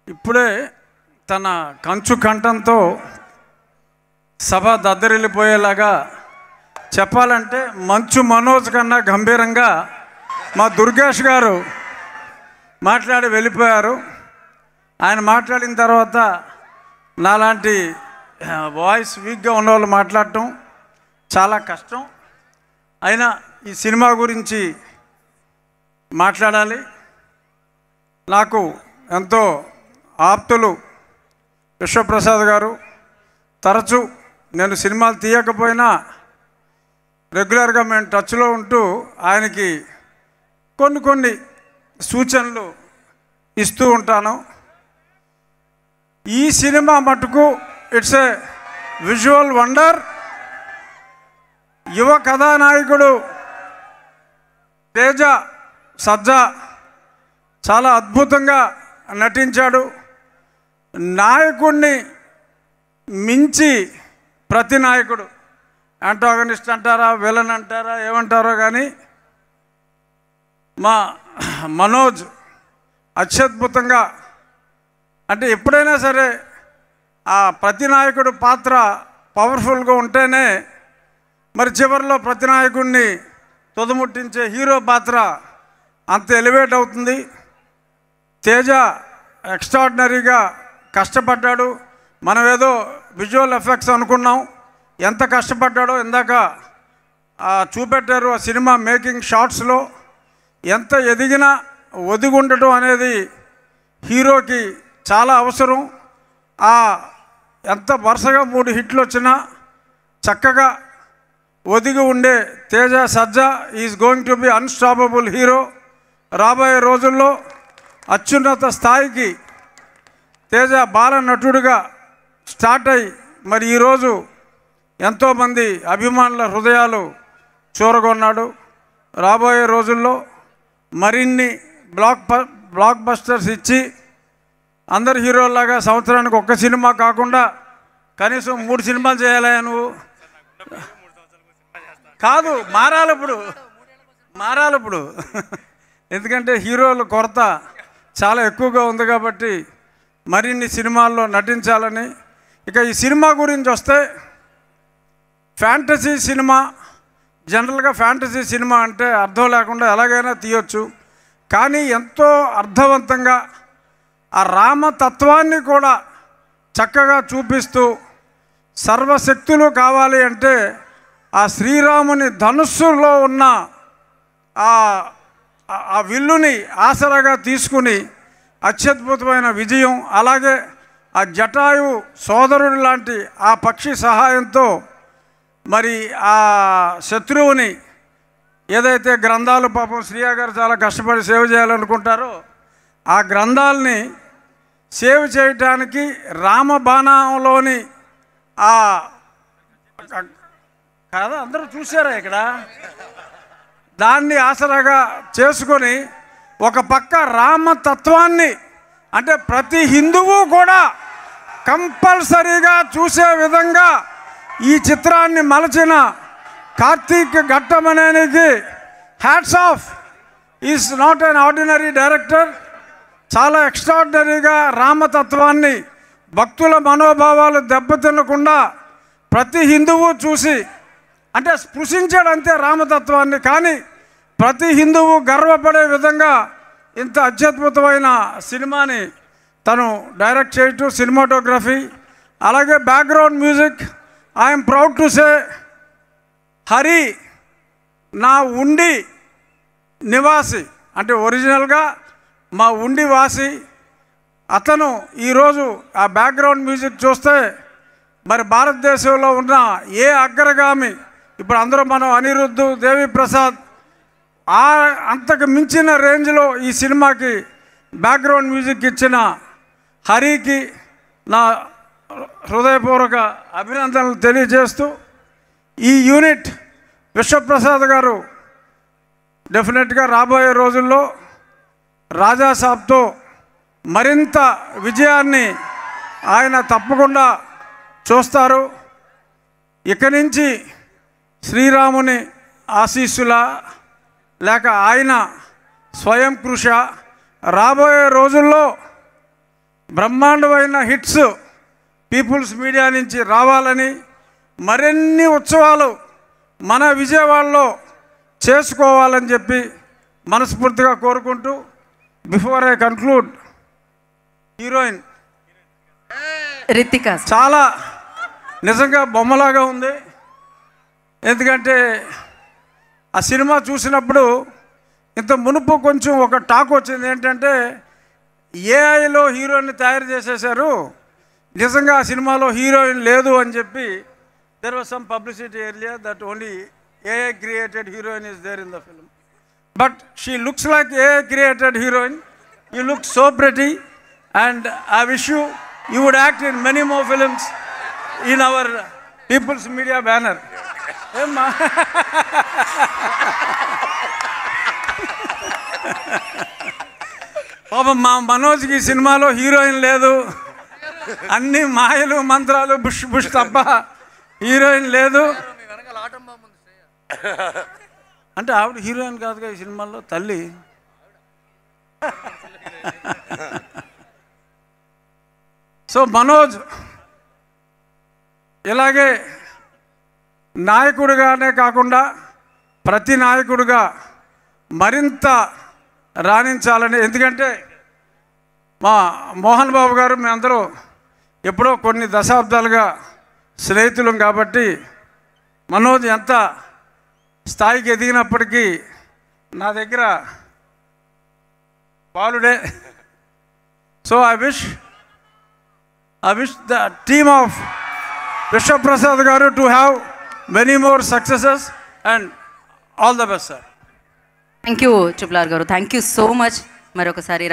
ఇప్పుడే తన కంచు కంఠంతో సభ దద్దరిల్లిపోయేలాగా చెప్పాలంటే మంచు మనోజ్ కన్నా గంభీరంగా మా దుర్గేష్ గారు మాట్లాడి వెళ్ళిపోయారు. ఆయన మాట్లాడిన తర్వాత నాలాంటి వాయిస్ వీక్గా ఉన్నవాళ్ళు మాట్లాడటం చాలా కష్టం. అయినా ఈ సినిమా గురించి మాట్లాడాలి. నాకు ఎంతో ఆప్తులు విశ్వప్రసాద్ గారు. తరచూ నేను సినిమాలు తీయకపోయినా రెగ్యులర్గా మేము టచ్లో ఉంటూ ఆయనకి కొన్ని సూచనలు ఇస్తూ ఉంటాను. ఈ సినిమా మటుకు ఇట్స్ ఏ విజువల్ వండర్. యువ కథానాయకుడు తేజ సజ్జా చాలా అద్భుతంగా నటించాడు. నాయకుడిని మించి ప్రతి నాయకుడు, యాంటాగనిస్ట్ అంటారా, విలన్ అంటారా, ఏమంటారో కానీ మా మనోజ్ అత్యద్భుతంగా, అంటే ఎప్పుడైనా సరే ఆ ప్రతి నాయకుడు పాత్ర పవర్ఫుల్గా ఉంటేనే మరి చివరిలో ప్రతి నాయకుడిని తుదముట్టించే హీరో పాత్ర అంత ఎలివేట్ అవుతుంది. తేజ ఎక్స్ట్రాడినరీగా కష్టపడ్డాడు. మనం ఏదో విజువల్ ఎఫెక్ట్స్ అనుకున్నాం, ఎంత కష్టపడ్డాడో ఇందాక చూపెట్టారు ఆ సినిమా మేకింగ్ షాట్స్లో. ఎంత ఎదిగినా ఒదిగి ఉండటం అనేది హీరోకి చాలా అవసరం. ఎంత వరుసగా 3 హిట్లు వచ్చినా చక్కగా ఒదిగి ఉండే Teja Sajja is going to be unstoppable hero. రాబోయే రోజుల్లో అత్యున్నత స్థాయికి తేజ బాల నటుడిగా స్టార్ట్ అయ్యి మరి ఈరోజు ఎంతోమంది అభిమానుల హృదయాలు చూరగొన్నాడు. రాబోయే రోజుల్లో మరిన్ని బ్లాక్ బస్టర్స్ ఇచ్చి అందరు హీరోల్లాగా సంవత్సరానికి 1 సినిమా కాకుండా కనీసం 3 సినిమాలు చేయాలి. నువ్వు కాదు, మారాలి ఇప్పుడు ఎందుకంటే హీరోల కొరత చాలా ఎక్కువగా ఉంది కాబట్టి మరిన్ని సినిమాల్లో నటించాలని. ఇక ఈ సినిమా గురించి వస్తే, ఫ్యాంటసీ సినిమా, జనరల్గా ఫ్యాంటసీ సినిమా అంటే అర్థం లేకుండా ఎలాగైనా తీయొచ్చు. కానీ ఎంతో అర్థవంతంగా ఆ రామతత్వాన్ని కూడా చక్కగా చూపిస్తూ, సర్వశక్తులు కావాలి అంటే ఆ శ్రీరాముని ధనుస్సులో ఉన్న ఆ విల్లుని ఆసరాగా తీసుకుని అత్యద్భుతమైన విజయం, అలాగే ఆ జటాయు సోదరుడు లాంటి ఆ పక్షి సహాయంతో మరి ఆ శత్రువుని ఏదైతే గ్రంథాలు పాపం శ్రీయా గారు చాలా కష్టపడి సేవ్ చేయాలనుకుంటారో ఆ గ్రంథాలని సేవ్ చేయటానికి రామబాణంలోని కాదా అందరూ చూసారా ఇక్కడ, దాన్ని ఆసరాగా చేసుకొని ఒక పక్క రామతత్వాన్ని, అంటే ప్రతి హిందువు కూడా కంపల్సరీగా చూసే విధంగా ఈ చిత్రాన్ని మలచిన కార్తీక్ ఘట్టమనేనికి hats off. Is not an ordinary director. చాలా ఎక్స్ట్రాడినరీగా రామతత్వాన్ని, భక్తుల మనోభావాలు దెబ్బతినకుండా ప్రతి హిందువు చూసి, అంటే స్పృశించాడంతే రామతత్వాన్ని, కానీ ప్రతి హిందువు గర్వపడే విధంగా ఇంత అత్యద్భుతమైన సినిమాని తను డైరెక్ట్ చేయటం, సినిమాటోగ్రఫీ, అలాగే background music. I'm proud to say Hari నా ఉండి నివాసి, అంటే ఒరిజినల్గా మా ఉండి వాసి అతను. ఈరోజు ఆ బ్యాక్గ్రౌండ్ మ్యూజిక్ చూస్తే మరి భారతదేశంలో ఉన్న ఏ అగ్రగామి, ఇప్పుడు అందరూ మనం అనిరుద్ధ్, దేవి ప్రసాద్, అంతకు మించిన రేంజ్లో ఈ సినిమాకి బ్యాక్గ్రౌండ్ మ్యూజిక్ ఇచ్చిన హరికి నా హృదయపూర్వక అభినందనలు తెలియజేస్తూ, ఈ యూనిట్ విశ్వప్రసాద్ గారు డెఫినెట్గా రాబోయే రోజుల్లో రాజాసాబ్తో మరింత విజయాన్ని ఆయన తప్పకుండా చూస్తారు. ఇక నుంచి శ్రీరాముని ఆశీస్సుల లేక ఆయన స్వయం కృష రాబోయే రోజుల్లో బ్రహ్మాండమైన హిట్స్ పీపుల్స్ మీడియా నుంచి రావాలని, మరిన్ని ఉత్సవాలు మన విజయవాడలో చేసుకోవాలని చెప్పి మనస్ఫూర్తిగా కోరుకుంటూ, before I conclude, heroine Ritika చాలా నిజంగా బొమ్మలాగా ఉంది. ఎందుకంటే ఆ సినిమా చూసినప్పుడు ఇంత మునుపు కొంచెం ఒక టాక్ వచ్చింది ఏంటంటే, ఏఐలో హీరోయిన్ని తయారు చేసేశారు, నిజంగా ఆ సినిమాలో హీరోయిన్ లేదు అని చెప్పి. There was some publicity earlier that only AI created heroine is there in the film. But she looks like AI created heroine. You look so pretty, and I wish you would act in many more films in our People's Media banner. పాపం మా మనోజ్కి ఈ సినిమాలో heroine లేదు, అన్ని మాయలు మంత్రాలు bush bush తప్ప heroine లేదు. అంటే ఆవిడ హీరోయిన్ కాదుగా ఈ సినిమాలో, తల్లి. సో మనోజ్ ఇలాగే నాయకుడిగానే కాకుండా ప్రతి నాయకుడిగా మరింత రాణించాలని. ఎందుకంటే మా మోహన్ బాబు గారు మేమందరూ ఎప్పుడో కొన్ని దశాబ్దాలుగా స్నేహితులం కాబట్టి, మనోజ్ ఎంత స్థాయికి ఎదిగినప్పటికీ నా దగ్గర బాలుడే. So I wish the team of Vishwaprasad గారు to have many more successes and all the best sir. Thank you triple R గారు, థ్యాంక్ యూ సో మచ్. మరొకసారి